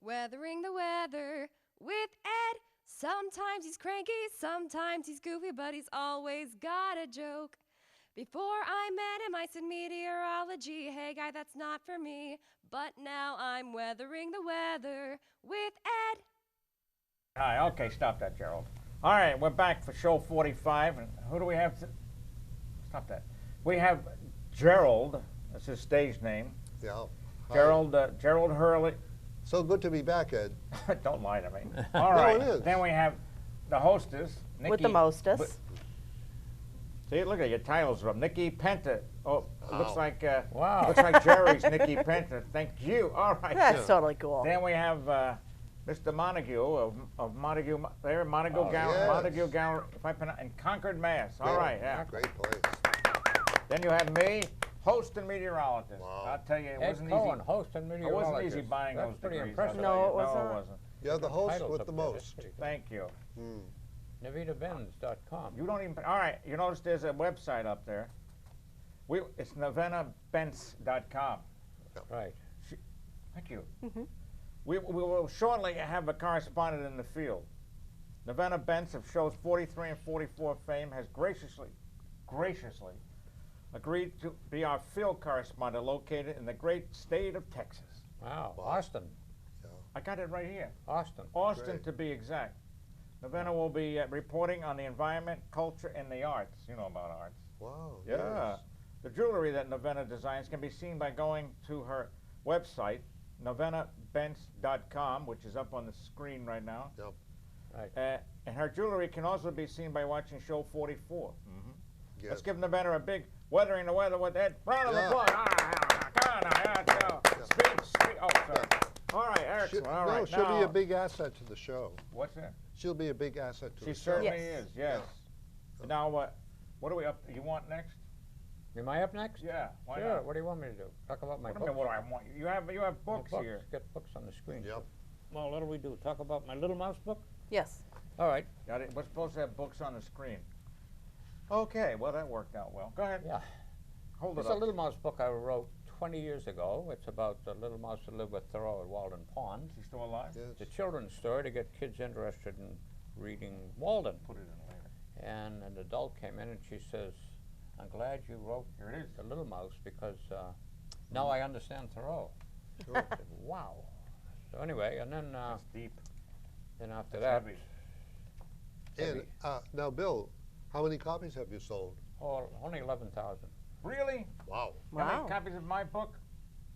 Weathering the weather with Ed. Sometimes he's cranky, sometimes he's goofy, but he's always got a joke. Before I met him, I said meteorology. Hey, guy, that's not for me. But now I'm weathering the weather with Ed. Hi, okay, stop that, Gerald. All right, we're back for show 45. And who do we have? Stop that. We have Gerald. That's his stage name. Yeah. Hi. Gerald Hurley. So good to be back, Ed. Don't lie to me. All right. No, it is. Then we have the hostess, Nikki. With the mostest. See, look at your titles from Nikki Penta. Oh, it looks Wow. like looks like Jerry's Nikki Penta. Thank you. All right. That's totally cool. Then we have Mr. Montague of Montague. There, Montague Oh, Gallery. yes. Montague Gallery. If I pronounce in Concord, Mass. All Yeah, right. Yeah. Great place. Then you have me, host and meteorologist. Wow. I'll tell you, it Ed wasn't Cohen, easy. host and It meteorologist. wasn't easy buying That's those pretty degrees. impressive. I'll tell No, you. it wasn't. No, it wasn't. You're the host Titles with up the there, that's most. pretty good. Thank you. NavitaBenz.com. You don't even. All right. You notice there's a website up there. It's NavenaBenz.com. Right. Thank you. We will shortly have a correspondent in the field. Navenna Benz of shows 43 and 44 fame has graciously agreed to be our field correspondent located in the great state of Texas. Wow. Austin. I got it right here. Austin. Austin, Great. to be exact. Navenna will be reporting on the environment, culture, and the arts. You know about arts. Wow. Yeah. Yes. The jewelry that Navenna designs can be seen by going to her website, NavenaBenz.com, which is up on the screen right now. Yep. Right. And her jewelry can also be seen by watching show 44. Yes. Let's give Navenna a big weathering the weather with that. Round of Yeah. applause. Come on now. Yeah, Yeah. Speed. Oh, sorry. All right, excellent. All right. She'll be now- a big asset to the show. What's that? She'll be a big asset to She the show. certainly Yes. is, yes. Now, what are we up? You want next? Am I up next? Yeah. Why Sure. not? What do you want me to do? Talk about my What do you books? mean, what do I want? You have books Books. here. Get books on the screen. Yep. Well, what'll we do? Talk about my Little Mouse book? Yes. All right. Got it. We're supposed to have books on the screen. Okay, well, that worked out well. Go ahead. Yeah. Hold it It's up. a Little Mouse book I wrote 20 years ago. It's about the little mouse that lived with Thoreau at Walden Pond. Is he still alive? Yes. It's a children's story to get kids interested in reading Walden. Put it in later. And an adult came in and she says, I'm glad you wrote Here it is. The Little Mouse because now I understand Thoreau. Sure. I said, wow. So anyway, and then That's deep. after That's that, heavy. And now, Bill, how many copies have you sold? oh, only 11,000. Really? Wow. How many Wow. copies of my book?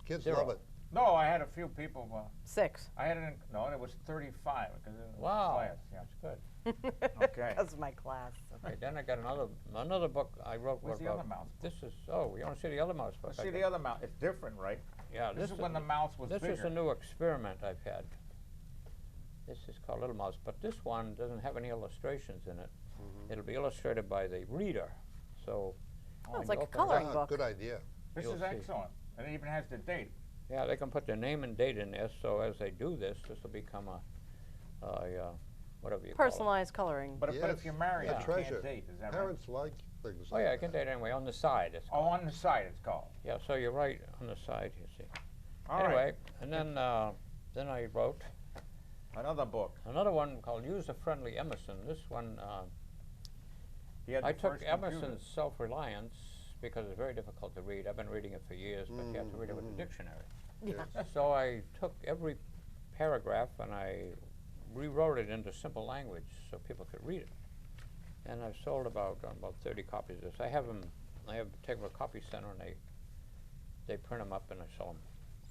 Kids Zero. love it. No, I had a few people. 6. I had it in, no, it was 35 because it was Wow. class. Yeah. That's good. Okay. That's my class. Okay, then I got another book I wrote Where's the about. other mouse? This is, oh, you want to see the other mouse book? Let's I see got? the other mouse. It's different, right? Yeah, This is when the mouse was This bigger. is a new experiment I've had. This is called Little Mouse, but this one doesn't have any illustrations in it. It'll be illustrated by the reader. So, Oh, it's when like you a open it coloring up- book. Good idea. This You'll is see. excellent. And it even has the date. Yeah, they can put their name and date in there. So as they do this, this will become a whatever you call Personalized coloring. But if Yes. you're married, A you treasure. can't date. Is that Parents like things it. Oh like yeah, I that. can date anyway on the side. It's right? Oh, on the side it's called. yeah, so you're right on the side. You see. All right. Anyway, and then I wrote Another book. another one called User-Friendly Emerson. This one. He had I the took first computer. Emerson's Self-Reliance because it's very difficult to read. I've been reading it for years, but you have to read it with a dictionary. Yeah. So I took every paragraph and I rewrote it into simple language so people could read it. And I've sold about 30 copies of this. I have taken to a copy center and they print them up and I sell them.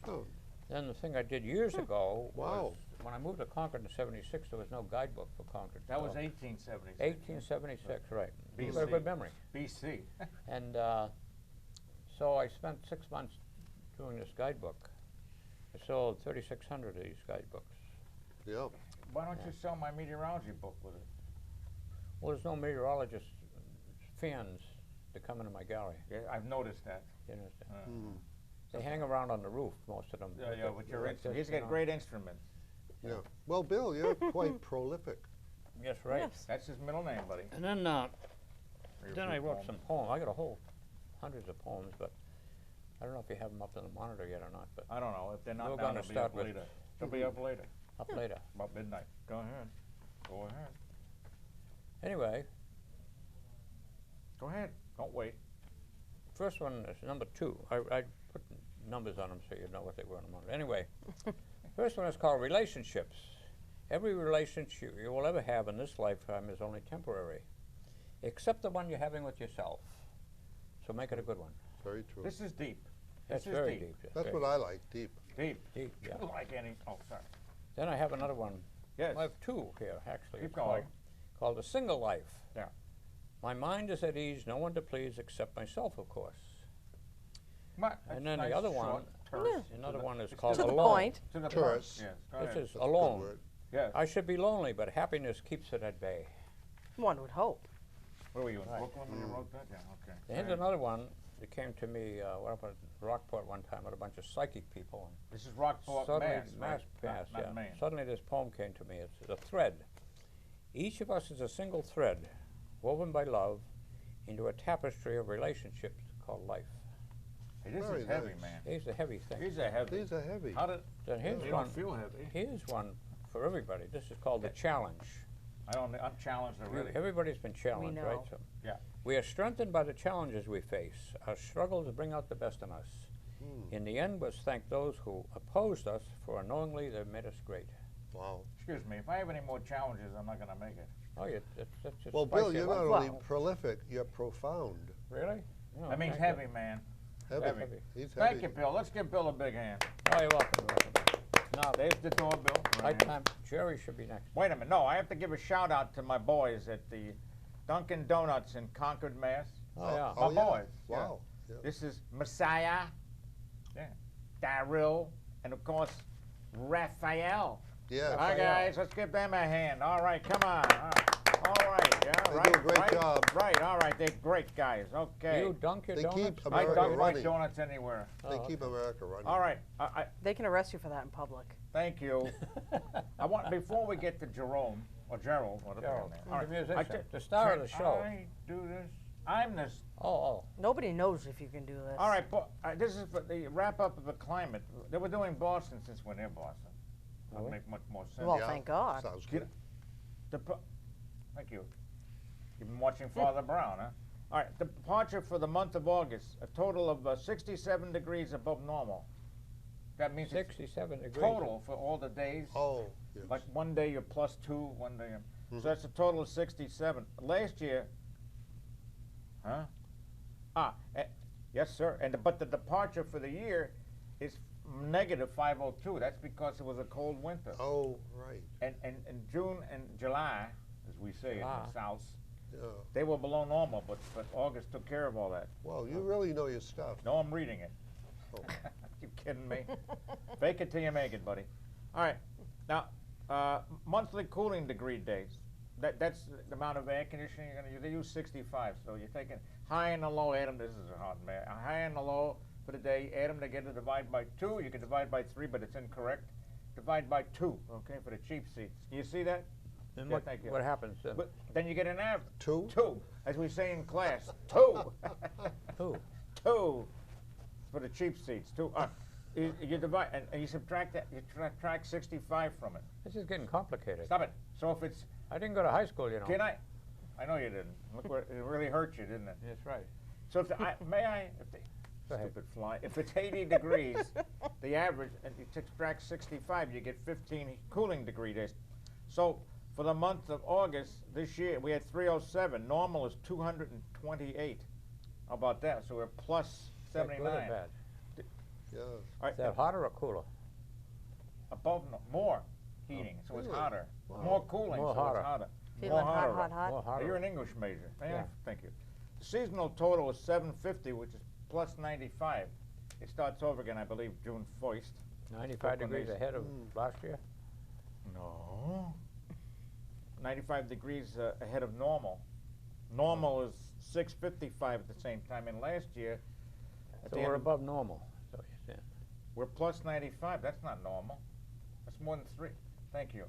Oh, Then the thing I did years ago Wow. was when I moved to Concord in '76, there was no guidebook for Concord. That was So 1876. 1876, right. BC. You've got a good memory. BC. And so I spent 6 months doing this guidebook. I sold 3,600 of these guidebooks. yeah. Why don't you sell my meteorology book with it? Well, there's no meteorologist fans to come into my gallery. Yeah, I've noticed that. You understand? Mm. They hang around on the roof, most of them. Yeah, with your Like instruments. this, He's you got know. great instruments. Yeah. Well, Bill, you're quite prolific. Yes, right. Yes. That's his middle name, buddy. And then Or your I few wrote poems. some poems. I got a whole hundreds of poems, but I don't know if you have them up on the monitor yet or not. But I don't know. If they're not we're down, going to they'll be start up with later. They'll be up later, Up later. about midnight. Go ahead. Go ahead. Anyway, Go ahead. Don't wait. first one is number 2. I put numbers on them so you know what they were in a moment. Anyway, first one is called relationships. Every relationship you will ever have in this lifetime is only temporary, except the one you're having with yourself. So make it a good one. Very true. This is deep. That's This is very deep. deep. yes. That's what I like, deep. Deep. Deep, yeah. Like any. Oh, sorry. Then I have another one. Yes. I have 2 here, actually. Keep It's going. Called A Single Life. Yeah. My mind is at ease, no one to please except myself, of course. But And that's then the nice, other short, one, terse. another To one is the- called To the Alone. point. To the Terse. point. Yes. Go This ahead. is That's a good alone. word. Yes. I should be lonely, but happiness keeps it at bay. One would hope. Where were you in Right. Brooklyn when you wrote that? Yeah. Okay. Here's All right. another one that came to me up at Rockport one time with a bunch of psychic people. And This is Rockport, suddenly, Mass, right? Mass, not yeah. Maine. Suddenly this poem came to me. It's a thread. Each of us is a single thread woven by love into a tapestry of relationships called life. Hey, this Very is heavy, nice. man. Here's the heavy thing. These are heavy. These are heavy. How did Then here's they one. don't feel heavy? Here's one for everybody. This is called the challenge. I'm challenged already. Everybody's been challenged, right? know. So Yeah. we are strengthened by the challenges we face. Our struggles bring out the best in us. In the end, let's thank those who opposed us, for unknowingly they made us great. Wow. Excuse me. If I have any more challenges, I'm not going to make it. Oh, yeah, that's just Well, Bill, spicy you're life. not only Well- prolific, you're profound. Really? No, That means thank you. heavy, man. Heavy. Heavy. He's Thank heavy. you, Bill. Let's give Bill a big hand. Oh, you're welcome. You're welcome. Now, There's the door, Bill. right time. Jerry should be next. Wait a minute. No, I have to give a shout out to my boys at the Dunkin' Donuts in Concord, Mass. Oh, yeah. My boys, yeah. Wow. Yeah. This is Messiah, yeah, Daryl, and of course, Raphael. Yeah. Hi, guys. Let's give them a hand. All right, come on. All right, yeah, They right. do a great right, job. Right, all right. They're great guys. Okay. You dunk your They donuts? keep I America don't like running. donuts anywhere. They Oh, keep America running. All right. They can arrest you for that in public. Thank you. I want before we get to Jerome or Gerald, whatever. Gerald, his name. the All right, musician, I t- the star of the can show. I do this. I'm this. Oh, Nobody knows if you can do this. All right, this is for the wrap up of the climate. They were doing Boston since we're near Boston. That'll we? make much more sense. Well, Yeah, thank God. Sounds Get- good. Thank you. You've been watching Father Brown, huh? All right, the departure for the month of August, a total of 67 degrees above normal. That means it's 67 degrees. total for all the days. Oh, yes. Like one day you're +2, one day you're... So that's a total of 67. Last year, huh? Yes, sir. But the departure for the year is negative 502. That's because it was a cold winter. Oh, right. And in June and July, as we say in July. the South, Yeah. they were below normal, but August took care of all that. Well, you really know your stuff. No, I'm reading it. Oh. You kidding me? Fake it till you make it, buddy. All right. Now, monthly cooling degree days. That's the amount of air conditioning you're going to use. They use 65, so you're taking high and the low, add them. This is a hard man. A high and the low for the day, add them together, divide by 2. You can divide by 3, but it's incorrect. Divide by 2, okay, for the cheap seats. You see that? Then Yeah, what, thank you. what happens then? But then you get an average. 2? 2, as we say in class. 2. Who? 2 for the cheap seats. 2. You divide and you subtract that. You subtract 65 from it. This is getting complicated. Stop it. So if it's, I didn't go to high school, you know. can I know you didn't. Look where it really hurt you, didn't it? That's right. So if may I? If Go ahead. stupid fly. If it's 80 degrees, the average, and you subtract 65, you get 15 cooling degree days. So for the month of August this year, we had 307. Normal is 228. How about that? So we're plus Is that good or 79. bad? Yeah. All right, Is that hotter or cooler? above more heating, so it's really? hotter. Wow. More cooling, More so hotter. it's hotter. Feeling more hot, hotter. hot, hot. More hotter. You're an English major. May I? Yeah. Thank you. The seasonal total is 750, which is plus 95. It starts over again, I believe, June 1st. 95 Brooklyn degrees is- ahead of last year? No. 95 degrees ahead of normal. Normal is 655 at the same time, and last year, at So the we're end of- above normal, is what you're saying. we're plus 95. That's not normal. That's more than 3. Thank you.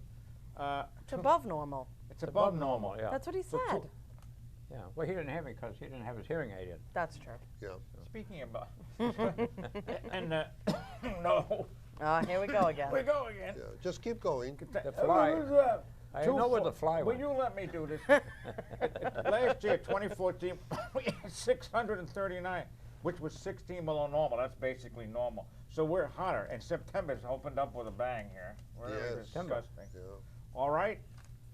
It's above normal. It's above normal. normal, yeah. That's what he So said. Yeah. Well, he didn't have me because he didn't have his hearing aid in. That's true. Yeah. Speaking about, and no, Here we go again. We go again. Yeah, just keep going. The fly. Who's that? I know where the fly Will went. you let me do this? Last year, 2014, we had 639, which was 16 below normal. That's basically normal. So we're hotter, and September's opened up with a bang here. Really Yes. disgusting. Yeah. All right?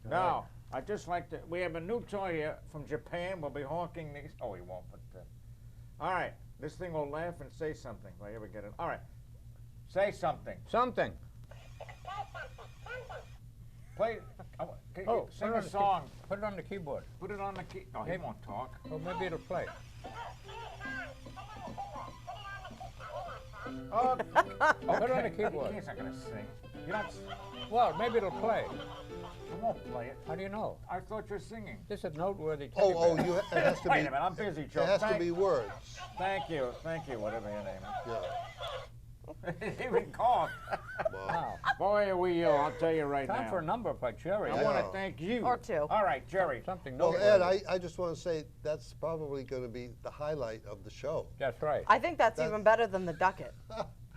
Now, I'd just like to, we have a new toy here from Japan. We'll be hawking these. Oh, he won't, but, all right. This thing will laugh and say something if I ever get it. All right. Say something. Something. Play, can you Oh, sing put it on a the song. Put it on the keyboard. Put it on the key. Oh, he won't talk. Or maybe it'll play. Oh, Put it on the keyboard. He's not going to sing. You're not, Well, maybe it'll play. I won't play it. How do you know? I thought you're singing. This is noteworthy. Oh, teddy bear. it has to Wait be. a minute, I'm busy, Joe. It has to be words. Thank you, whatever your name Yeah. is. Even coughed. Wow. Wow. Boy, are we ill, I'll tell you right Time now. for a number by Jerry. I Yeah. want to thank you. Or two. All right, Jerry. Something Well, noteworthy. Ed, I just want to say that's probably going to be the highlight of the show. That's right. I think that's That's- even better than the ducket.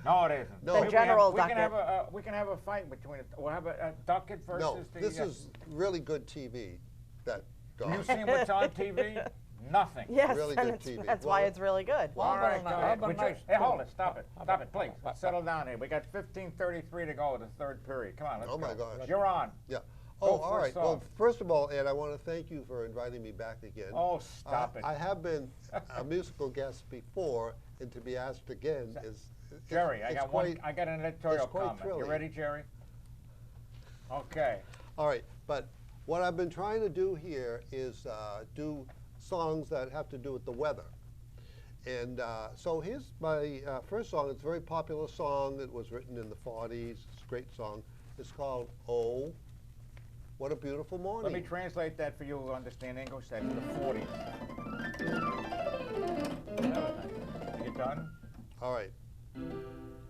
No, it isn't. No. The general we can ducket. have we can have a fight between it. We'll have a ducket versus No, the. this is really good TV. That You dog. seen what's on TV? Nothing. Yes, Really and good it's, TV. that's why Well, it's really good. Well, All how right, about go a- ahead. how about Would a you- nice- Hey, hold it. Stop it. How Stop about- it, please. how about- Settle down here. We got 15:33 to go to the third period. Come on, let's Oh, go. my gosh. You're on. Yeah. Go Oh, for all a right. song. Well, first of all, Ed, I want to thank you for inviting me back again. Oh, stop it. I have been a musical guest before, and to be asked again is. Jerry, it's I got quite, I got an editorial it's quite comment. You thrilling. ready, Jerry? Okay. All right, but what I've been trying to do here is do songs that have to do with the weather. And so here's my first song. It's a very popular song. It was written in the 40s. It's a great song. It's called Oh, What a Beautiful Morning. Let me translate that for you who understand English. That's the 40s. You done? All right.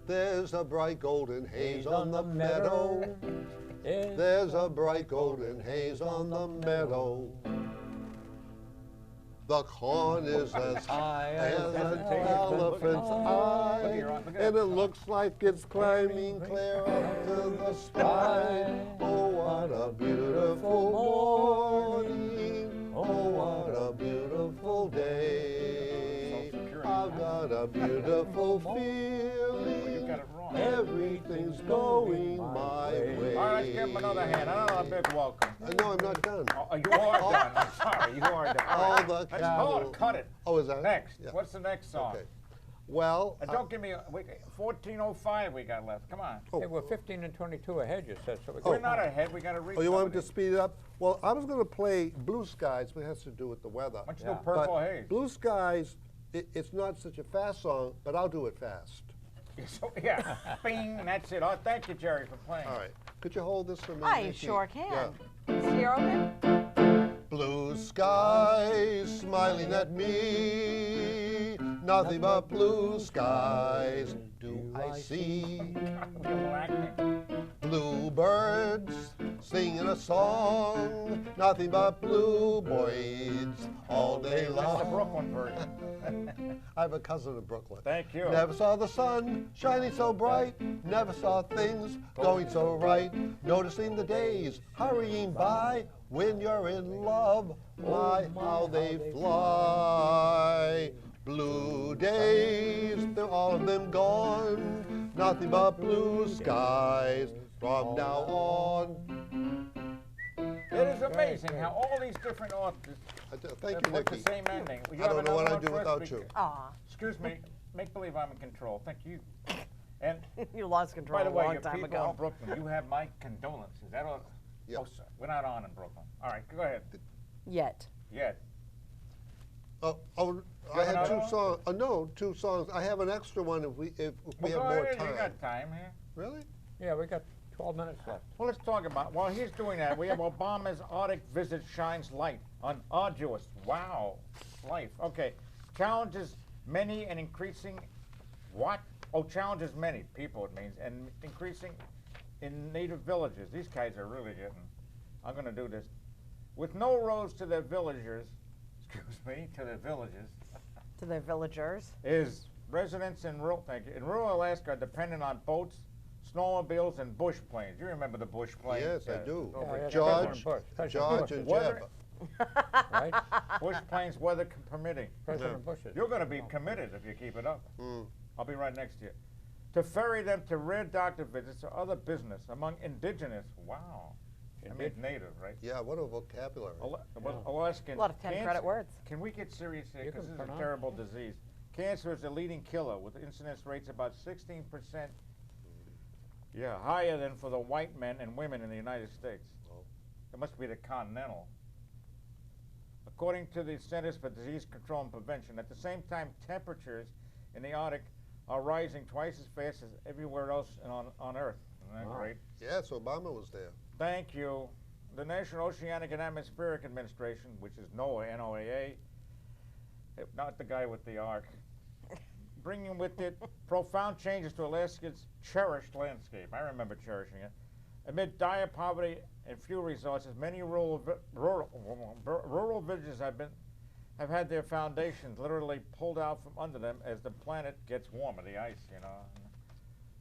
There's a bright golden haze on the meadow. There's a bright golden haze on the meadow. The corn is as high as an elephant's eye, and it looks like it's climbing clear up to the sky. Oh, what a beautiful morning. Oh, what a beautiful day. I've got a beautiful feeling. You got it wrong. Everything's going my way. All right, let's give him another hand. Another big welcome. No, I'm not done. Oh, you are done. I'm sorry. You are done. All right. the Let's cattle- cut it. Oh, is that? Next. Yeah. What's the next song? Okay. Well, Don't give me 14:05 we got left. Come on. Hey, we're 15 and 22 ahead, you said, so we We're got not ahead. We got to read. oh, you some want of me to these. speed it up? Well, I was going to play Blue Skies, but it has to do with the weather. Why don't you Yeah. do Purple But Haze? Blue Skies, it's not such a fast song, but I'll do it fast. So, yeah. Bing. And that's it. Oh, thank you, Jerry, for playing. All right. Could you hold this for me? I Nikki? sure can. Yeah. Is he open? Blue skies smiling at me, nothing but blue skies do I see. You're acting. Bluebirds singing a song, nothing but blue birds all day That's the long. Brooklyn version. I have a cousin in Brooklyn. Thank you. Never saw the sun shining so bright, never saw things going so right, noticing the days hurrying by when you're in love, my how they fly. Blue days, they're all of them gone, nothing but blue skies from now on. It is amazing how all these different authors Thank you, put the Nikki. same ending. You I have don't know what another I'd do one for us? without you. Aw, Excuse me. Make believe I'm in control. Thank you. And you lost control by the a way, long your time people ago. in Brooklyn, you have my condolences. That all? Yeah. Oh, sir, we're not on in Brooklyn. All right, go ahead. Yet. Yeah. Oh, I have had another two one? songs. No, two songs. I have an extra one if we Well, have go more ahead. time. You got time here. Really? Yeah, we got 12 minutes left. Well, let's talk about. While he's doing that, we have Obama's Arctic visit shines light on arduous. Wow, life. Okay, challenges many and increasing. What? Oh, challenges many people. It means and increasing in native villages. These guys are really getting. I'm going to do this. With no roads to their villagers. Excuse me, to their villages. To their villagers. Is residents in rural Alaska are dependent on boats snowmobiles, and bush planes. You remember the bush planes? Yes, I do. over Yeah, at George, President George Bush, and Weather- Jeb. right? Bush planes, weather permitting. President Bush's. You're going to be committed if you keep it up. Mm. I'll be right next to you. To ferry them to rare doctor visits or other business among indigenous. Wow. I mean, native, right? Yeah, what a vocabulary. Alaskan. A lot of 10 cancer. credit words. Can we get serious here? You Because can this is a pronounce terrible disease. Cancer is the leading killer with incidence rates about 16%. Yeah, higher than for the white men and women in the United States. Oh. It must be the continental. According to the Centers for Disease Control and Prevention, at the same time, temperatures in the Arctic are rising twice as fast as everywhere else on Earth. Isn't that Wow. great? Yes, Obama was there. Thank you. The National Oceanic and Atmospheric Administration, which is NOAA, N-O-A-A, not the guy with the ark, bringing with it profound changes to Alaska's cherished landscape. I remember cherishing it. Amid dire poverty and few resources, many rural villages have had their foundations literally pulled out from under them as the planet gets warmer, the ice, you know.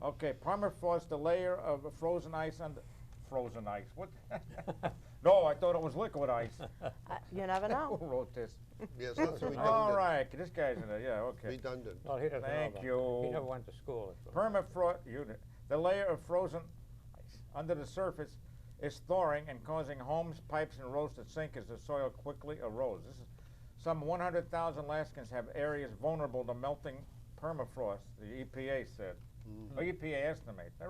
Okay, permafrost, the layer of frozen ice under... Frozen ice, what? No, I thought it was liquid ice. You never know. Who wrote this? Yes, that's redundant. All right, this guy's in there, yeah, okay. Redundant. Well, he doesn't know Thank that. you. He never went to school. Permafrost unit. The layer of frozen ice under the surface is thawing and causing homes, pipes, and roads to sink as the soil quickly erodes. This is some 100,000 Alaskans have areas vulnerable to melting permafrost, the EPA said. Or EPA estimates. I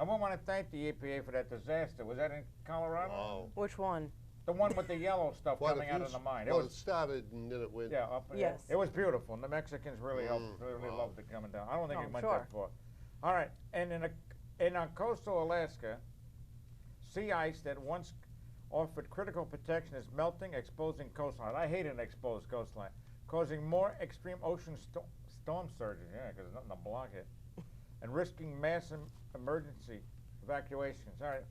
want to thank the EPA for that disaster. Was that in Colorado? Wow. Which one? The one with the yellow stuff What, coming if out you of the mine. Well, It it was, started and then it went. yeah, up and Yes. It was beautiful. And the Mexicans really helped, really Wow. loved it coming down. I don't think Oh, it went sure. that far. All right, and in coastal Alaska, sea ice that once offered critical protection is melting, exposing coastline. I hate an exposed coastline, causing more extreme ocean storm surges. Yeah, because there's nothing to block it, and risking mass emergency evacuations. All right,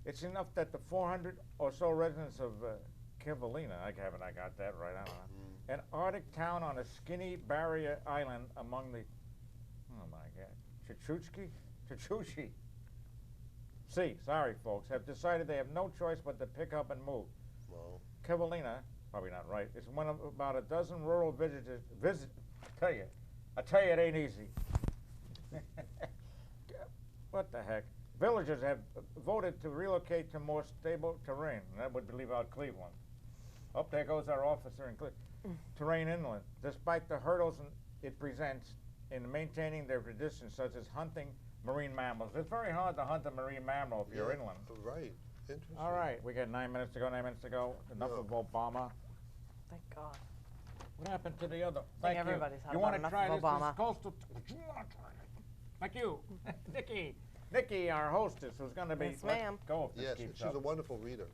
it's enough that the 400 or so residents of Kivalina, I got that right, I don't know, an Arctic town on a skinny barrier island among the, oh my God, Chachuchi Sea, sorry folks, have decided they have no choice but to pick up and move. Well, Kivalina, probably not right, is one of about a dozen rural I tell you it ain't easy. What the heck? Villagers have voted to relocate to more stable terrain. And that would leave out Cleveland. Oh, there goes our officer in terrain inland. Despite the hurdles it presents in maintaining their traditions, such as hunting marine mammals. It's very hard to hunt a marine mammal if you're yeah, inland. Right. Interesting. All right, we got 9 minutes to go, 9 minutes to go. Enough Yeah. of Obama. Thank God. What happened to the other? think Thank you. everybody's had You about want to enough try of this? This Obama. is coastal. You want to try it? Thank you, Nikki, our hostess, who's going to be. Yes, let's ma'am. Go if this Yes, keeps she's up. a wonderful reader.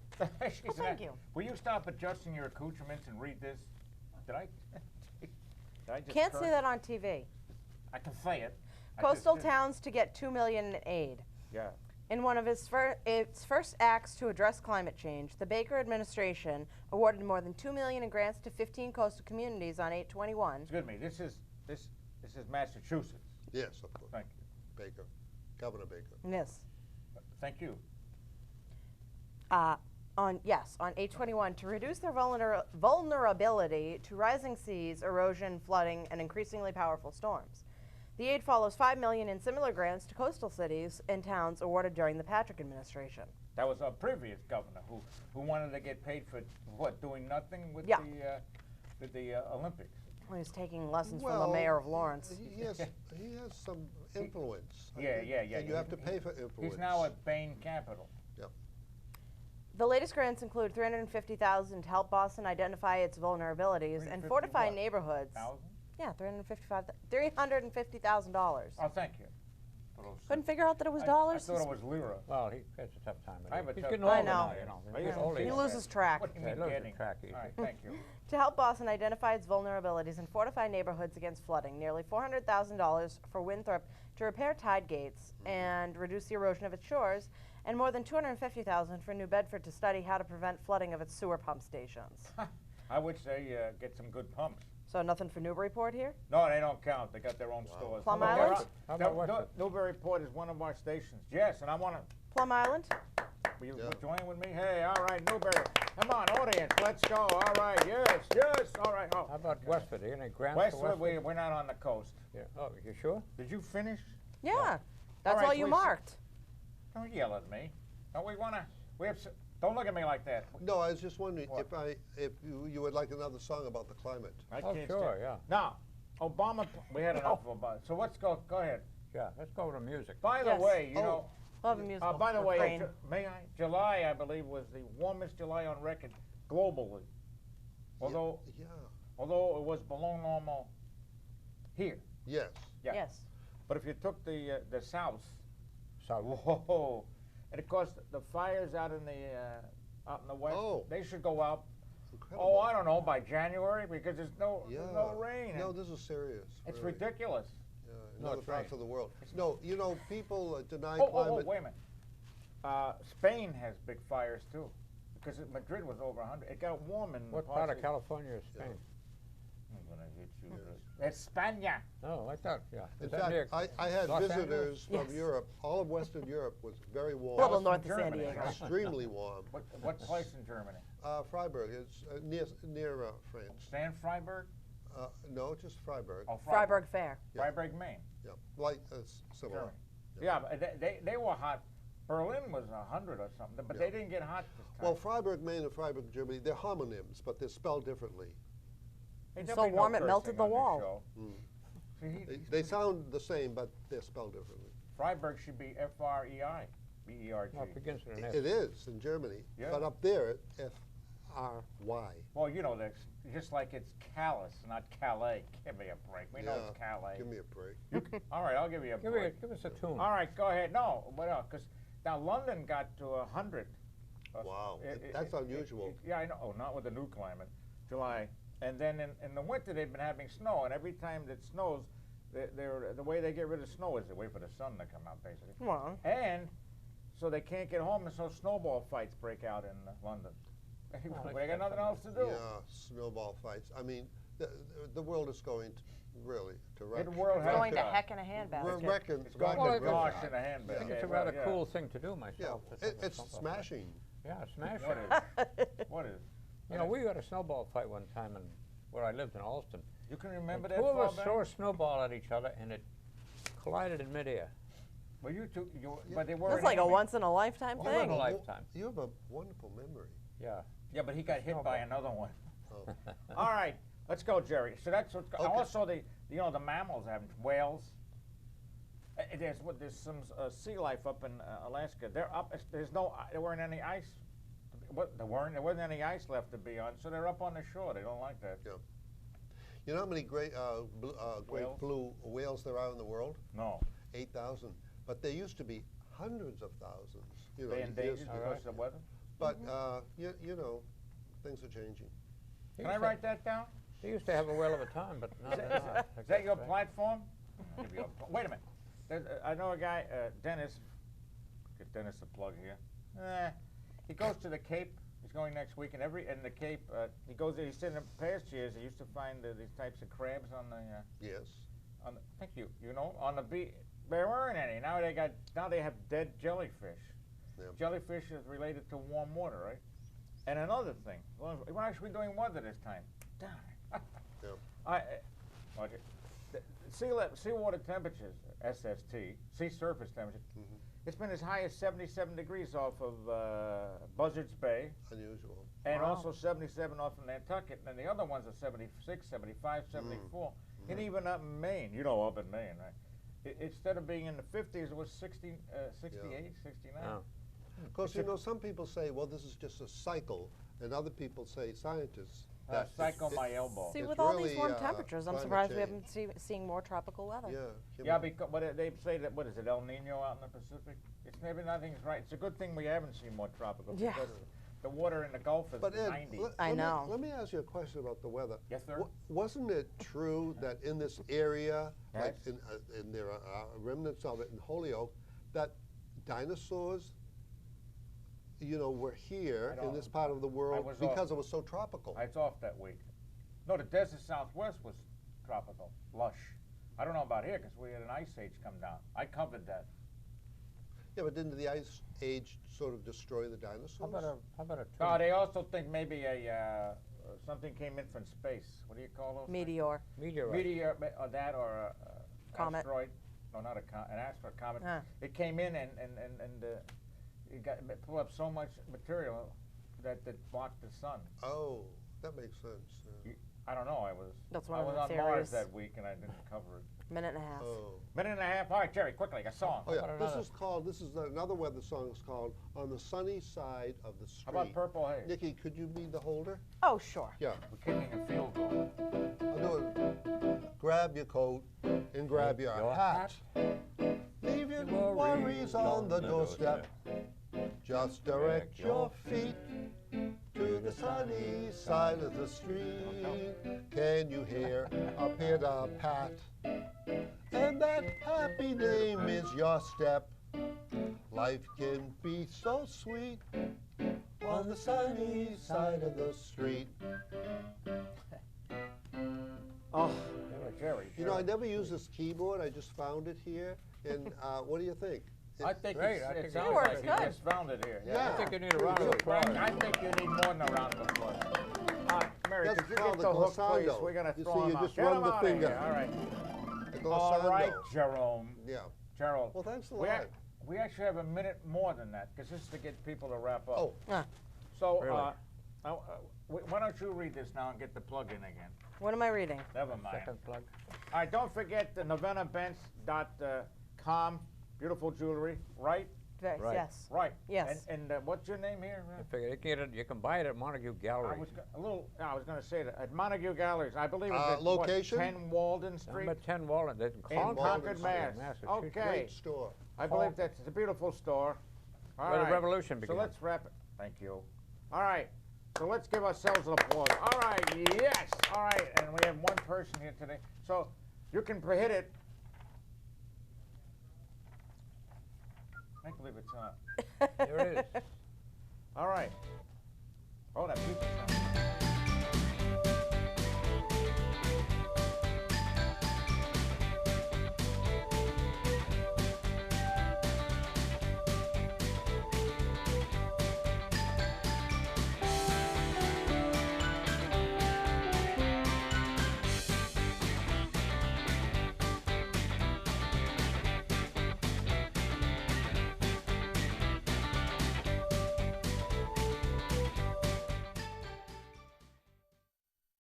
She's Well, thank an- you. Will you stop adjusting your accoutrements and read this? Did I? Did I just Can't curse? say that on TV. I can say it. I just Coastal did. towns to get $2 million in aid. Yeah. In one of its first acts to address climate change, the Baker administration awarded more than $2 million in grants to 15 coastal communities on 8/21. Excuse me. This is Massachusetts. Yes, of course. Thank you. Baker. Governor Baker. Yes. Thank you. On 8/21 to reduce their vulnerability to rising seas, erosion, flooding, and increasingly powerful storms. The aid follows $5 million in similar grants to coastal cities and towns awarded during the Patrick administration. That was our previous governor who wanted to get paid for what, doing nothing with Yeah. the Olympics. He was taking lessons from the mayor of Lawrence. He has some influence. I Yeah, think, yeah. And you have to pay for influence. He's now at Bain Capital. Yep. The latest grants include $350,000 to help Boston identify its vulnerabilities and 350 fortify what? neighborhoods. Thousand? Yeah, $350,000. Oh, thank you. Couldn't figure out that it was I dollars. thought it was lira. Well, he has a tough time. I have a He's tough getting time. older I know. now, you know. I He's used to older. be He that loses bad. track. What do you Yeah, mean he loses getting? track easy. All right, thank you. To help Boston identify its vulnerabilities and fortify neighborhoods against flooding, nearly $400,000 for Winthrop to repair tide gates and reduce the erosion of its shores, and more than $250,000 for New Bedford to study how to prevent flooding of its sewer pump stations. I would say get some good pumps. So nothing for Newburyport here? No, they don't count. They got their own stores. Plum But they're Island? up- How about No, Westford? Newburyport is one of our stations. Yes, and I want to. Plum Island? Will you Yeah. join with me? Hey, all right, Newbury. Come on, audience, let's go. All right, yes, yes. All right. Oh, How about Westford? Are you any grants for Westwood, Westford? we're not on the coast. Yeah. Oh, you sure? Did you finish? Yeah. That's right, all you please. marked. Don't yell at me. Don't we want to? We have. Don't look at me like that. No, I was just wondering What? if you would like another song about the climate. I Oh, can't sure, stand- yeah. Now, Obama. We had enough of Obama. So let's go. Go ahead. Yeah, let's go to music. By the Yes. way, you Oh. know. We'll have a musical By the way, refrain. may I? July, I believe, was the warmest July on record globally. Although it was below normal here. Yes. Yeah. Yes. But if you took the South, So, whoa, and of course the fires out in the West, Oh. they should go out. Incredible. Oh, I don't know, by January because there's no rain. No, and this is serious. it's really. ridiculous. Yeah, in No, other it's parts right. of the world. No, you know, people deny Oh, climate. wait a minute. Spain has big fires too, because Madrid was over 100. It got warm in what parts part of California is Spain? I'm gonna hit you. It's España. Oh, I thought, yeah. In Is that near fact, I had Los visitors from Yes. Europe. All of Western Europe was very warm. A little from north of San Germany. Diego. Extremely warm. What place in Germany? Freiburg is near France. Stan Freiburg? No, just Freiburg. Oh, Freiburg Fair. Yeah. Freiburg, Maine. Yeah, like similar. Germany. Yeah, but they were hot. Berlin was 100 or something, but Yeah. they didn't get hot this time. Well, Freiburg, Maine, and Freiburg, Germany, they're homonyms, but they're spelled differently. Hey, It's there'll so be no warm it melted cursing the on this wall. show. Mm. See, They sound the same, but they're spelled differently. Freiburg should be F-R-E-I, B-E-R-G. Well, it begins with an S. It is in Germany, Yeah. but up there, F-R-Y. Well, you know, that's just like it's Calais, not Calais. Give me a break. We know Yeah, it's Calais. Give me a break. All right, I'll give you a break. Give us a tune. All right, go ahead. No, what else? Because now London got to 100. Wow, that's unusual. Yeah, I know. Oh, not with the new climate, July. And then in the winter they've been having snow, and every time that snows, the way they get rid of snow is they wait for the sun to come out, basically. Well, And so they can't get home, and so snowball fights break out in London. They got nothing else to do. Yeah, snowball fights. I mean, the world is going to wreck. The world has going to to- heck in a handbasket. We're wrecking. It's going Well, to it's- gosh in a handbag. I think it's a Yeah, rather yeah. cool thing to do Yeah, myself. to think of it's snowball smashing. fight. Yeah, smashing. What is? What is? You know, we had a snowball fight one time in where I lived in Alston. You can remember And that two of far us back? threw a snowball at each other, and it collided in midair. Well, you two, but they were. That's like a once in a lifetime Once in thing. a lifetime. You have a wonderful memory. Yeah. Yeah, but he got hit by another one. Oh. All right, let's go, Jerry. So that's what. Okay. Also, the the mammals have whales. There's some sea life up in Alaska. They're up. There weren't any ice. There wasn't any ice left to be on, so they're up on the shore. They don't like that. Yeah. You know how many great Whales? blue whales there are in the world? No, 8,000. But there used to be hundreds of thousands. You know, they years endangered ago. because of the weather. But you know, things are changing. Can I write that down? They used to have a whale of a time, but now they're not. Is that your Right. platform? Wait a minute. I know a guy, Dennis. Get Dennis a plug here. He goes to the Cape. He's going next week, and the Cape, he goes there. He said in past years he used to find these types of crabs on the. Yes. Thank you. You know, on the beach. There weren't any. Now they have dead jellyfish. Yeah. Jellyfish is related to warm water, right? And another thing, we're actually doing weather this time. Darn. Yeah. Okay. Seawater temperatures, SST, sea surface temperature. Mhm. It's been as high as 77 degrees off of Buzzards Bay, Unusual. and Wow. also 77 off of Nantucket, and the other ones are 76, 75, 74, and even up in Maine. You know, up in Maine, right? Instead of being in the 50s, it was 68, 69. Oh. Of course, you know, some people say, well, this is just a cycle, and other people say, scientists, that Cycle my elbow. See, It's with all these really, warm temperatures, I'm climate surprised we change. haven't seeing more tropical weather. Yeah, because but they say that, what is it, El Nino out in the Pacific? It's maybe nothing's right. It's a good thing we haven't seen more tropical Yeah. because the water in the Gulf is But Ed, 90. I know. Let me ask you a question about the weather. Yes, sir. Wasn't it true that in this area, like Yes. and there are remnants of it in Holyoke, that dinosaurs, you know, were here I in this don't- part of the world was because it was so tropical? It's off that week. No, the desert Southwest was tropical, lush. I don't know about here because we had an ice age come down. I covered that. Yeah, but didn't the ice age sort of destroy the dinosaurs? How about a No, twin they also think maybe something came in from space. What do you call those? Meteor. meteorite? Meteor, or that, or Comet. asteroid. No, not an asteroid, comet. Huh. It came in and it pulled up so much material that blocked the sun. Oh, that makes sense. Yeah. I don't know. That's I one of was the on Mars theories. that week and I didn't cover it. Minute and a half. Oh. Minute and a half. All right, Jerry, quickly, a song. Oh yeah, about this another? is another weather song is called "On the Sunny Side of the Street." How about Purple Haze? Nikki, could you be the holder? Oh, sure. Yeah, We're kicking a field goal. I'll do it. Grab your coat and grab your hat. Leave your worries on the doorstep. Just direct your feet to the sunny side of the street. Can you hear a pitter-pat? And that happy name is your step. Life can be so sweet on the sunny side of the street. Oh, Jerry. You know, I never use this keyboard. I just found it here. And what do you think? I think Great, it's, I it think sounds it like works you good. just found it here. Yeah. I think you need a round of applause. I think you need more than a round of applause. All right, Mary, That's could you called get the the hook, please? glissando. We're going to You throw see, him you out. just Get run him the out of finger. here. All right. The All right, glissando. Jerome. Yeah. Gerald. Well, thanks a We, lot. we actually have a minute more than that because this is to get people to wrap up. Oh. So, Really? why don't you read this now and get the plug in again? What am I reading? Never mind. Second plug. All right, don't forget the NovanaBents.com. Beautiful jewelry, right? Right. Yes. Right. Yes. And what's your name here? I figure you can buy it at Montague Gallery. I was going to say that at Montague Galleries. I believe it's at location? 10 Walden Street. Number 10 Walnut. In Walden Concord, Street, Mass. Massachusetts. Okay. Great store. I believe that's a beautiful store. All Where the right. revolution began. So let's wrap it. Thank you. All right. So let's give ourselves an applause. All right. Yes. All right. And we have one person here today. So you can hit it. I believe it's on. There it is. All right.